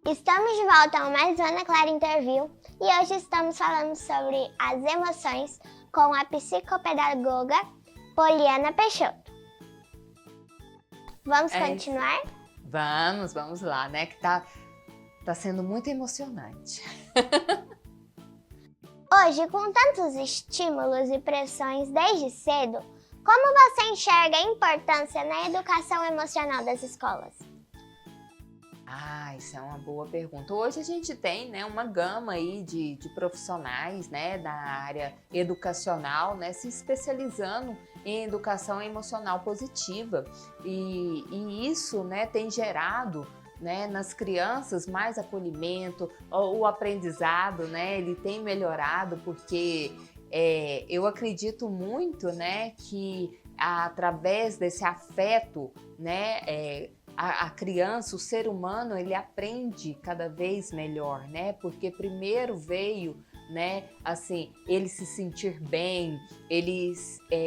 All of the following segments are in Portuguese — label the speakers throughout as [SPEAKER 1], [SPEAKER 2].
[SPEAKER 1] Estamos de volta ao mais Ana Clara Interview e hoje estamos falando sobre as emoções com a psicopedagoga Poliana Peixoto. Vamos continuar?
[SPEAKER 2] Vamos lá, né? Que tá sendo muito emocionante.
[SPEAKER 1] Hoje, com tantos estímulos e pressões desde cedo, como você enxerga a importância na educação emocional das escolas?
[SPEAKER 2] Isso é uma boa pergunta. Hoje a gente tem, né, uma gama aí de profissionais, né, da área educacional, né, se especializando em educação emocional positiva. E isso, né, tem gerado, né, nas crianças mais acolhimento, o aprendizado, né, ele tem melhorado porque eu acredito muito, né, que através desse afeto, né, a criança, o ser humano, ele aprende cada vez melhor, né? Porque primeiro veio, né, assim, ele se sentir bem,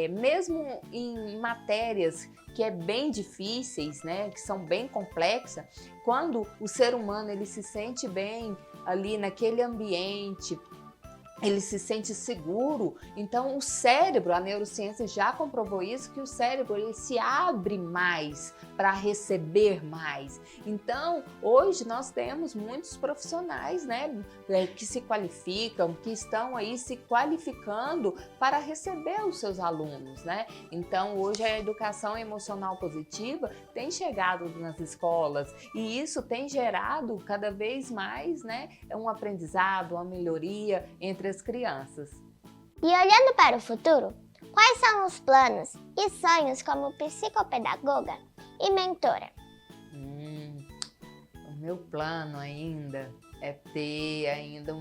[SPEAKER 2] mesmo em matérias que é bem difíceis, né, que são bem complexas, quando o ser humano ele se sente bem ali naquele ambiente, ele se sente seguro, então o cérebro, a neurociência já comprovou isso, que o cérebro ele se abre mais para receber mais. Então, hoje nós temos muitos profissionais, né, que se qualificam, que estão aí se qualificando para receber os seus alunos, né? Então, hoje a educação emocional positiva tem chegado nas escolas e isso tem gerado cada vez mais, né, um aprendizado, uma melhoria entre as crianças.
[SPEAKER 1] E olhando para o futuro, quais são os planos e sonhos como psicopedagoga e mentora?
[SPEAKER 2] O meu plano ainda é ter ainda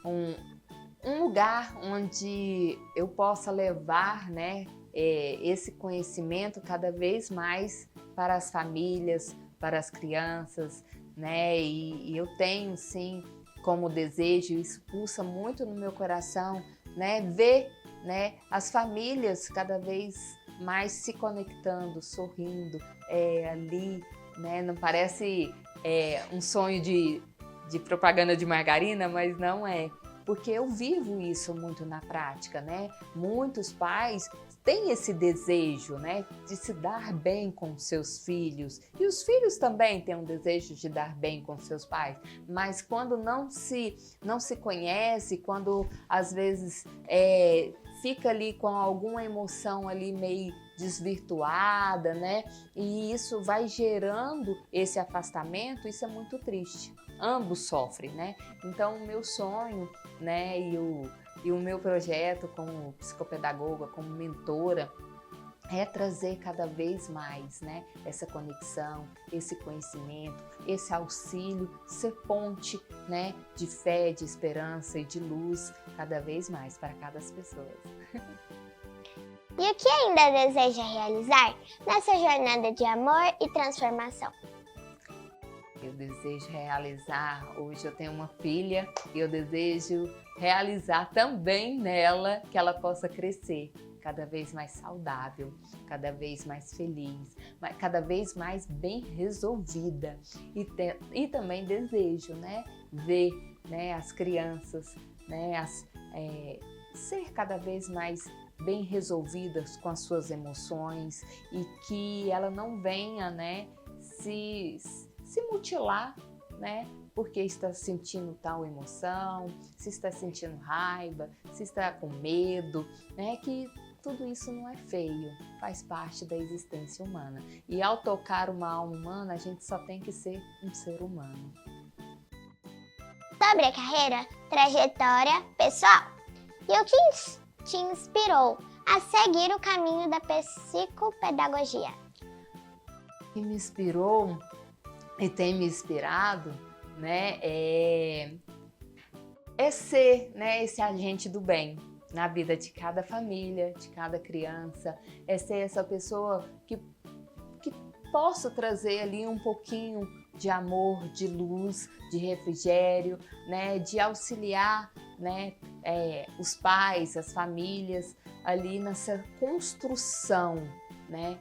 [SPEAKER 2] um lugar onde eu possa levar, né, esse conhecimento cada vez mais para as famílias, para as crianças, né, e eu tenho sim como desejo, isso pulsa muito no meu coração, né, ver, né, as famílias cada vez mais se conectando, sorrindo, ali, né, não parece um sonho de propaganda de margarina, mas não é, porque eu vivo isso muito na prática, né, muitos pais têm esse desejo, né, de se dar bem com seus filhos, e os filhos também têm um desejo de dar bem com seus pais, mas quando não se conhece, quando às vezes fica ali com alguma emoção ali meio desvirtuada, né, e isso vai gerando esse afastamento, isso é muito triste. Ambos sofrem, né? Então o meu sonho, né, e o meu projeto como psicopedagoga, como mentora, é trazer cada vez mais, né, essa conexão, esse conhecimento, esse auxílio, ser ponte, né, de fé, de esperança e de luz cada vez mais para cada pessoa.
[SPEAKER 1] E o que ainda deseja realizar nessa jornada de amor e transformação?
[SPEAKER 2] Eu desejo realizar, hoje eu tenho uma filha e eu desejo realizar também nela que ela possa crescer cada vez mais saudável, cada vez mais feliz, cada vez mais bem resolvida. E também desejo, né, ver, né, as crianças, né, ser cada vez mais bem resolvidas com as suas emoções e que ela não venha, né, se mutilar, né, porque está sentindo tal emoção, se está sentindo raiva, se está com medo, né, que tudo isso não é feio, faz parte da existência humana. E ao tocar uma alma humana, a gente só tem que ser um ser humano.
[SPEAKER 1] Sobre a carreira, trajetória pessoal. E o que te inspirou a seguir o caminho da psicopedagogia?
[SPEAKER 2] O que me inspirou e tem me inspirado, né, é ser, né, esse agente do bem na vida de cada família, de cada criança, é ser essa pessoa que possa trazer ali um pouquinho de amor, de luz, de refrigério, né, de auxiliar, né, os pais, as famílias ali nessa construção, né,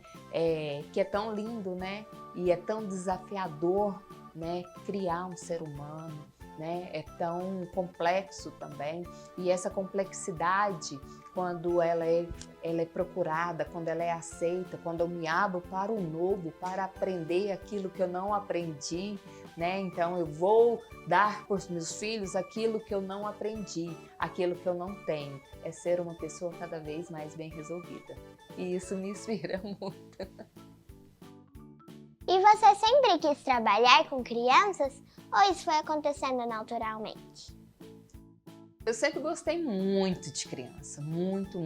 [SPEAKER 2] que é tão lindo, né, e é tão desafiador, né, criar um ser humano, né, é tão complexo também, e essa complexidade, quando ela é procurada, quando ela é aceita, quando eu me abro para o novo, para aprender aquilo que eu não aprendi, né, então eu vou dar para os meus filhos aquilo que eu não aprendi, aquilo que eu não tenho, é ser uma pessoa cada vez mais bem resolvida, e isso me inspira muito.
[SPEAKER 1] E você sempre quis trabalhar com crianças ou isso foi acontecendo naturalmente?
[SPEAKER 2] Eu sempre gostei muito de criança, muito,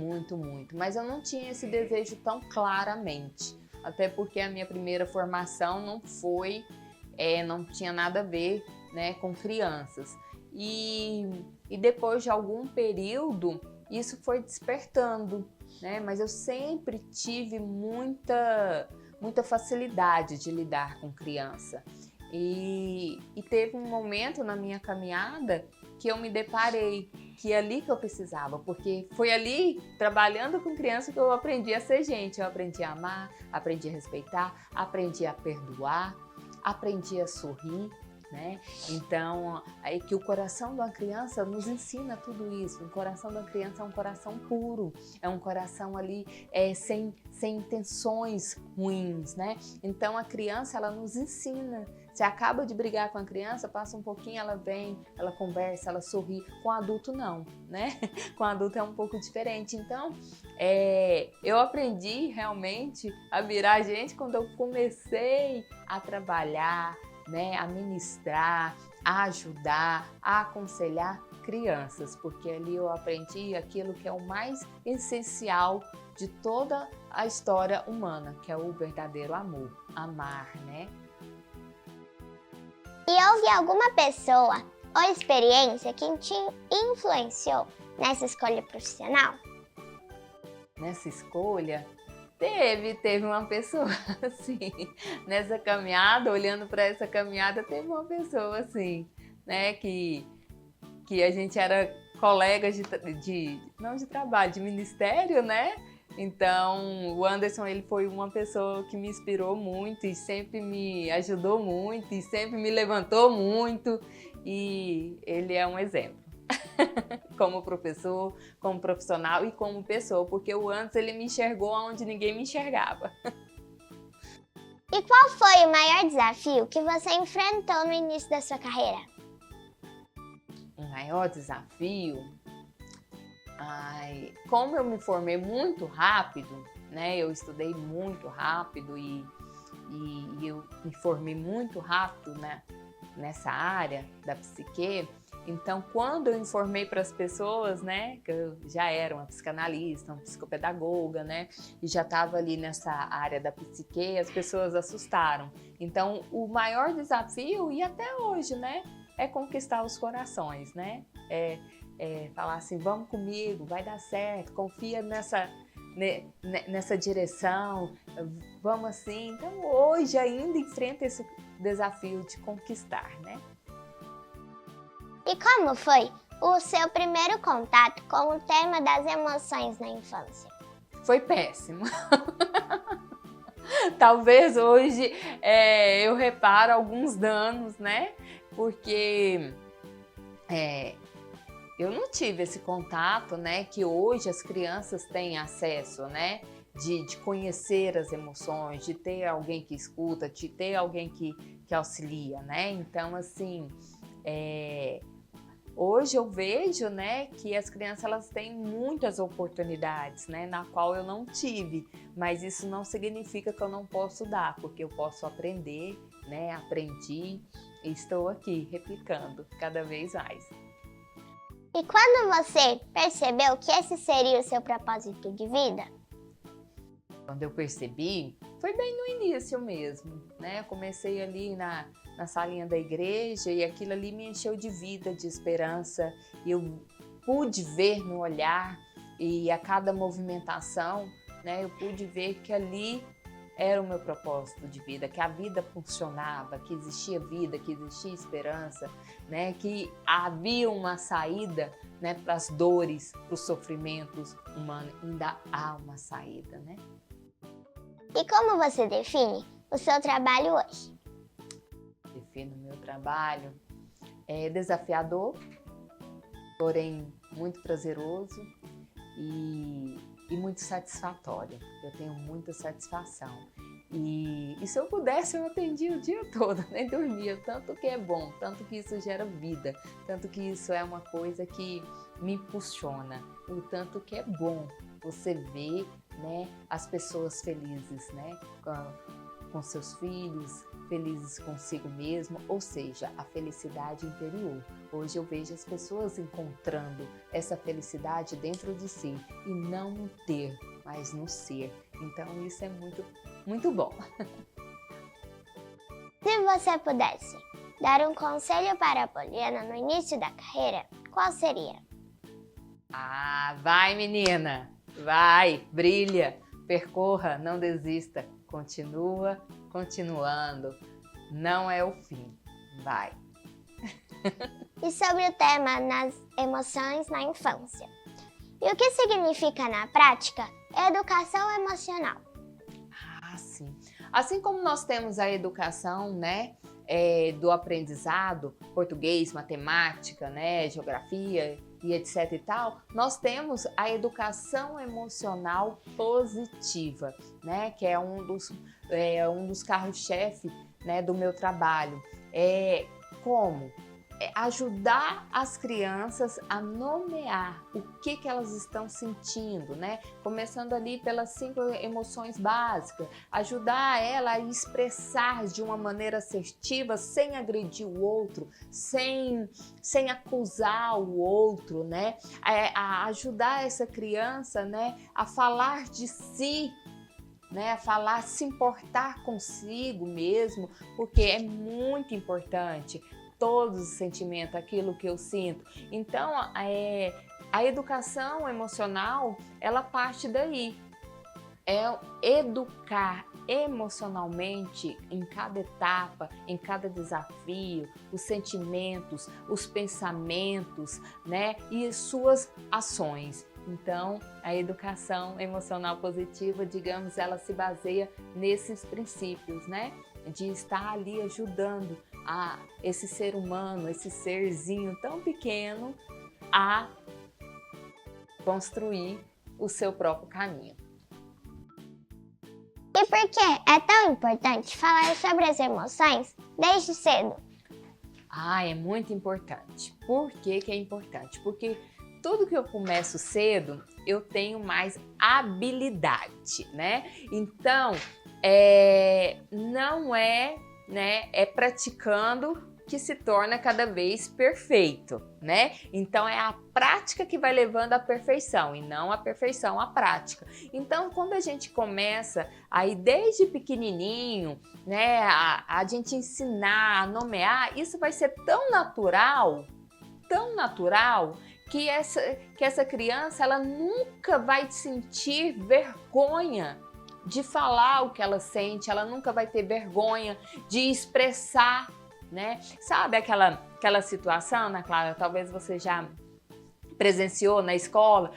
[SPEAKER 2] mas eu não tinha esse desejo tão claramente, até porque a minha primeira formação não tinha nada a ver, né, com crianças. E depois de algum período, isso foi despertando, né, mas eu sempre tive muita facilidade de lidar com criança. E teve um momento na minha caminhada que eu me deparei que é ali que eu precisava, porque foi ali, trabalhando com criança, que eu aprendi a ser gente, eu aprendi a amar, aprendi a respeitar, aprendi a perdoar, aprendi a sorrir, né? Então, é que o coração de uma criança nos ensina tudo isso. O coração da criança é um coração puro, é um coração ali sem intenções ruins, né? Então, a criança, ela nos ensina. Você acaba de brigar com a criança, passa um pouquinho, ela vem, ela conversa, ela sorri. Com adulto, não, né? Com adulto é um pouco diferente. Então, eu aprendi realmente a virar gente quando eu comecei a trabalhar, né, a ministrar, a ajudar, a aconselhar crianças, porque ali eu aprendi aquilo que é o mais essencial de toda a história humana, que é o verdadeiro amor, amar, né?
[SPEAKER 1] E houve alguma pessoa ou experiência que te influenciou nessa escolha profissional?
[SPEAKER 2] Nessa escolha, teve uma pessoa assim, nessa caminhada, olhando para essa caminhada, teve uma pessoa assim, né, que a gente era colegas não de trabalho, de ministério, né? Então, o Anderson, ele foi uma pessoa que me inspirou muito e sempre me ajudou muito e sempre me levantou muito, e ele é um exemplo. Como professor, como profissional e como pessoa, porque o Anderson, ele me enxergou onde ninguém me enxergava.
[SPEAKER 1] E qual foi o maior desafio que você enfrentou no início da sua carreira?
[SPEAKER 2] O maior desafio? Como eu me formei muito rápido, né? Eu estudei muito rápido e eu me formei muito rápido, né, nessa área da psique. Então, quando eu informei para as pessoas, né, que eu já era uma psicanalista, uma psicopedagoga, né, e já estava ali nessa área da psique, as pessoas assustaram. Então, o maior desafio, e até hoje, né, é conquistar os corações, né, falar assim, vamos comigo, vai dar certo, confia nessa direção, vamos assim. Então, hoje ainda enfrenta esse desafio de conquistar, né?
[SPEAKER 1] E como foi o seu primeiro contato com o tema das emoções na infância?
[SPEAKER 2] Foi péssimo. Talvez hoje eu reparo alguns danos, né? Porque eu não tive esse contato, né? Que hoje as crianças têm acesso, né? De conhecer as emoções, de ter alguém que escuta, de ter alguém que auxilia, né? Então, assim, hoje eu vejo, né, que as crianças, elas têm muitas oportunidades, né, na qual eu não tive, mas isso não significa que eu não posso dar, porque eu posso aprender, né, aprendi e estou aqui replicando cada vez mais.
[SPEAKER 1] E quando você percebeu que esse seria o seu propósito de vida?
[SPEAKER 2] Quando eu percebi, foi bem no início mesmo, né? Eu comecei ali na salinha da igreja e aquilo ali me encheu de vida, de esperança. E eu pude ver no olhar e a cada movimentação, né? Eu pude ver que ali era o meu propósito de vida, que a vida funcionava, que existia vida, que existia esperança, né? Que havia uma saída, né, para as dores, para os sofrimentos humanos. Ainda há uma saída, né?
[SPEAKER 1] E como você define o seu trabalho hoje?
[SPEAKER 2] Defino trabalho é desafiador, porém muito prazeroso e muito satisfatório. Eu tenho muita satisfação. E se eu pudesse, eu atendia o dia todo, nem dormia, tanto que é bom, tanto que isso gera vida, tanto que isso é uma coisa que me impulsiona, o tanto que é bom você ver, né, as pessoas felizes, né, com seus filhos, felizes consigo mesmo, ou seja, a felicidade interior. Hoje eu vejo as pessoas encontrando essa felicidade dentro de si e não no ter, mas no ser. Então isso é muito bom.
[SPEAKER 1] Se você pudesse dar um conselho para a Poliana no início da carreira, qual seria?
[SPEAKER 2] Ah, vai menina, vai, brilha, percorra, não desista, continua, continuando, não é o fim, vai.
[SPEAKER 1] E sobre o tema nas emoções na infância. E o que significa na prática educação emocional?
[SPEAKER 2] Ah, sim. Assim como nós temos a educação, né, do aprendizado, português, matemática, né, geografia e etc e tal, nós temos a educação emocional positiva, né, que é um dos carros-chefe, né, do meu trabalho. Como? Ajudar as crianças a nomear o que elas estão sentindo, né? Começando ali pelas 5 emoções básicas, ajudar ela a expressar de uma maneira assertiva, sem agredir o outro, sem acusar o outro, né? A ajudar essa criança, né, a falar de si, né, a falar, se importar consigo mesmo, porque é muito importante. Todos os sentimentos, aquilo que eu sinto. Então, a educação emocional, ela parte daí. É educar emocionalmente em cada etapa, em cada desafio, os sentimentos, os pensamentos, né? E suas ações. Então, a educação emocional positiva, digamos, ela se baseia nesses princípios, né? De estar ali ajudando a esse ser humano, esse serzinho tão pequeno, a construir o seu próprio caminho.
[SPEAKER 1] E por que é tão importante falar sobre as emoções desde cedo?
[SPEAKER 2] Ah, é muito importante. Por que é importante? Porque tudo que eu começo cedo, eu tenho mais habilidade, né? Então, não é, né, é praticando que se torna cada vez perfeito, né? Então é a prática que vai levando à perfeição e não a perfeição à prática. Então quando a gente começa aí desde pequenininho, né, a gente ensinar, a nomear, isso vai ser tão natural que essa criança ela nunca vai sentir vergonha de falar o que ela sente, ela nunca vai ter vergonha de expressar, né? Sabe aquela situação, Ana Clara, talvez você já presenciou na escola,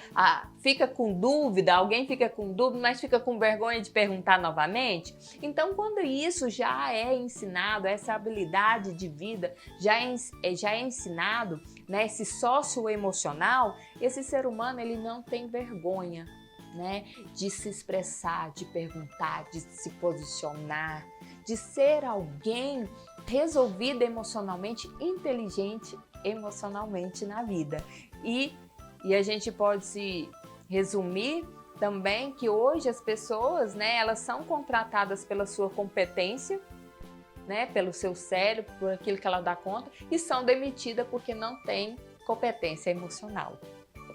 [SPEAKER 2] fica com dúvida, alguém fica com dúvida, mas fica com vergonha de perguntar novamente? Então, quando isso já é ensinado, essa habilidade de vida já é ensinado, né, esse socioemocional, esse ser humano ele não tem vergonha, né, de se expressar, de perguntar, de se posicionar, de ser alguém resolvido emocionalmente, inteligente emocionalmente na vida. E a gente pode se resumir também que hoje as pessoas, né, elas são contratadas pela sua competência, né, pelo seu cérebro, por aquilo que ela dá conta, e são demitidas porque não tem competência emocional.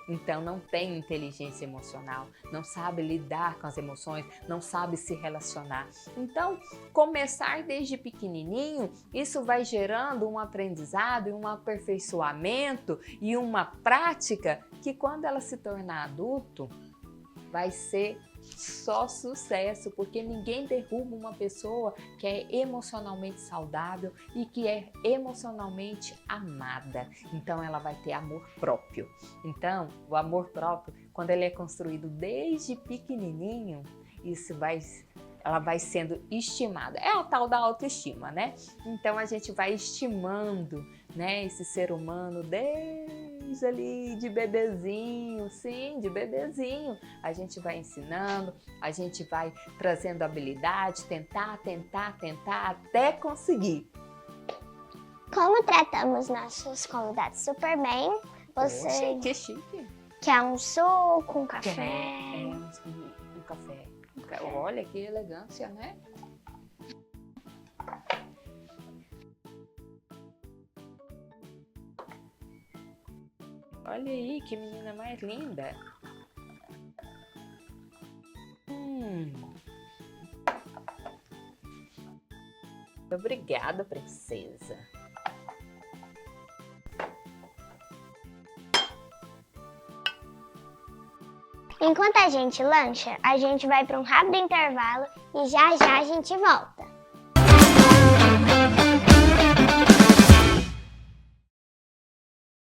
[SPEAKER 2] Então não tem inteligência emocional, não sabe lidar com as emoções, não sabe se relacionar. Então, começar desde pequenininho, isso vai gerando um aprendizado e um aperfeiçoamento e uma prática que quando ela se tornar adulto, vai ser só sucesso, porque ninguém derruba uma pessoa que é emocionalmente saudável e que é emocionalmente amada. Então ela vai ter amor próprio. Então, o amor próprio, quando ele é construído desde pequenininho, isso vai ela vai sendo estimada. É a tal da autoestima, né? Então a gente vai estimando, né, esse ser humano desde ali de bebezinho, sim, de bebezinho. A gente vai ensinando, a gente vai trazendo habilidade, tentar até conseguir.
[SPEAKER 1] Como tratamos nossos convidados super bem, você
[SPEAKER 2] Poxa, que chique.
[SPEAKER 1] quer um suco, um café?
[SPEAKER 2] Um café. Olha que elegância, né? Olha aí, que menina mais linda. Obrigada, princesa.
[SPEAKER 1] Enquanto a gente lancha, a gente vai para um rápido intervalo e já já a gente volta.